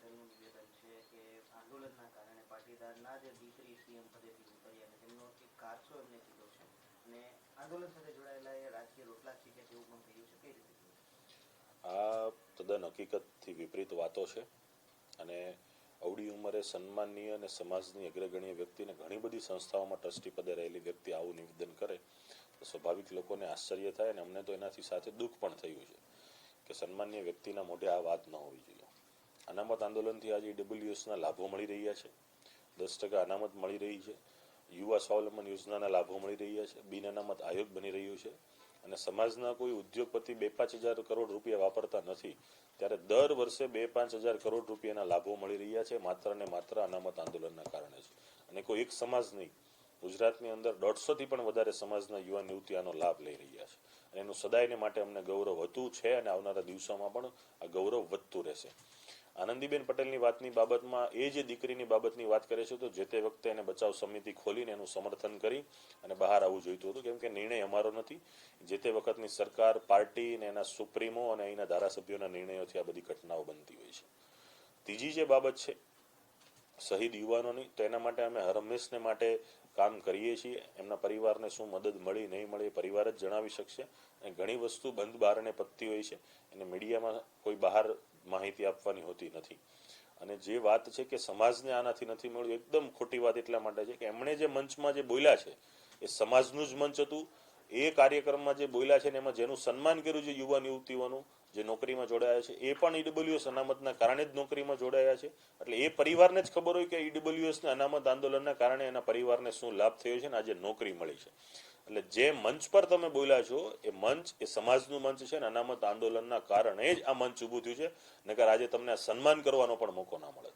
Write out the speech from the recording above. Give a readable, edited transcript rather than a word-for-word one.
પટેલનું નિવેદન છે કે આંદોલનના કારણે પાટીદારના જે દીકરી સીએમ પદેથી ઉતરી અને તેમનો એક કારસો એમને કીધો છે અને આંદોલન સાથે જોડાયેલા એ રાજકીય રોટલા છે કે તેવું પણ કહ્યું છે. કઈ રીતે? આ તદ્દન હકીકતથી વિપરીત વાતો છે અને અવળી ઉંમરે સન્માનીય અને સમાજની અગ્રગણ્ય વ્યક્તિને ઘણી બધી સંસ્થાઓમાં ટ્રસ્ટી પદે રહેલી વ્યક્તિ આવું નિવેદન કરે તો સ્વાભાવિક લોકોને આશ્ચર્ય થાય અને અમને તો એનાથી સાથે દુઃખ પણ થયું છે કે સન્માનીય વ્યક્તિના મોઢે આ વાત ન હોવી જોઈએ. અનામત આંદોલનથી આજે ઈડબ્લ્યુએસના લાભો મળી રહ્યા છે, 10% અનામત મળી રહી છે, યુવા સ્વાવલંબન યોજનાના લાભો મળી રહ્યા છે, બિન અનામત આયોગ બની રહ્યું છે અને સમાજના કોઈ ઉદ્યોગપતિ 2-5 હજાર કરોડ રૂપિયા વાપરતા નથી ત્યારે દર વર્ષે 2-5 હજાર કરોડ રૂપિયાના લાભો મળી રહ્યા છે માત્ર ને માત્ર અનામત આંદોલનના કારણે જ. અને કોઈ એક સમાજ નહીં, ગુજરાતની અંદર 150થી પણ વધારે સમાજના યુવાન યુવતી આનો લાભ લઈ રહ્યા છે અને એનું સદાયને માટે અમને ગૌરવ હતું છે અને આવનારા દિવસોમાં પણ આ ગૌરવ વધતું રહેશે. આનંદીબેન પટેલની વાતની બાબતમાં એ જે દીકરીની બાબતની વાત કરે છે તો જે તે વખતે એને બચાવ સમિતિ ખોલીને એનું સમર્થન કરી અને બહાર આવવું જોઈતું હતું, કેમ કે નિર્ણય અમારો નથી. જે તે વખતની સરકાર, પાર્ટી અને એના સુપ્રીમો અને અહીંના ધારાસભ્યોના નિર્ણયોથી આ બધી ઘટનાઓ બનતી હોય છે. ત્રીજી જે બાબત છે શહીદ યુવાનોની, તો એના માટે અમે હરહંમેશને માટે કામ કરીએ છીએ. એમના પરિવારને શું મદદ મળી નહીં મળી એ પરિવાર જ જણાવી શકશે. અને ઘણી વસ્તુ બંધ બારણે પતતી હોય છે એને મીડિયામાં કોઈ બહાર માહિતી આપવાની હોતી નથી. અને જે વાત છે કે સમાજને આનાથી નથી મળ્યું, એકદમ ખોટી વાત એટલા માટે છે કે એમણે જે મંચમાં જે બોલ્યા છે એ સમાજનું જ મંચ હતું. એ કાર્યક્રમમાં જે બોલ્યા છે ને એમાં જેનું સન્માન કર્યું છે યુવાન યુવતીઓનું જે નોકરીમાં જોડાયા છે એ પણ ઈડબ્લ્યુએસ અનામતના કારણે જ નોકરીમાં જોડાયા છે. એટલે એ પરિવારને જ ખબર હોય કે ઈડબ્લ્યુએસના અનામત આંદોલનના કારણે એના પરિવારને શું લાભ થયો છે ને આજે નોકરી મળી છે. એટલે જે મંચ પર તમે બોલ્યા છો એ મંચ એ સમાજનું મંચ છે ને અનામત આંદોલનના કારણે જ આ મંચ ઊભું થયું છે, નકર આજે તમને સન્માન કરવાનો પણ મોકો ના મળે.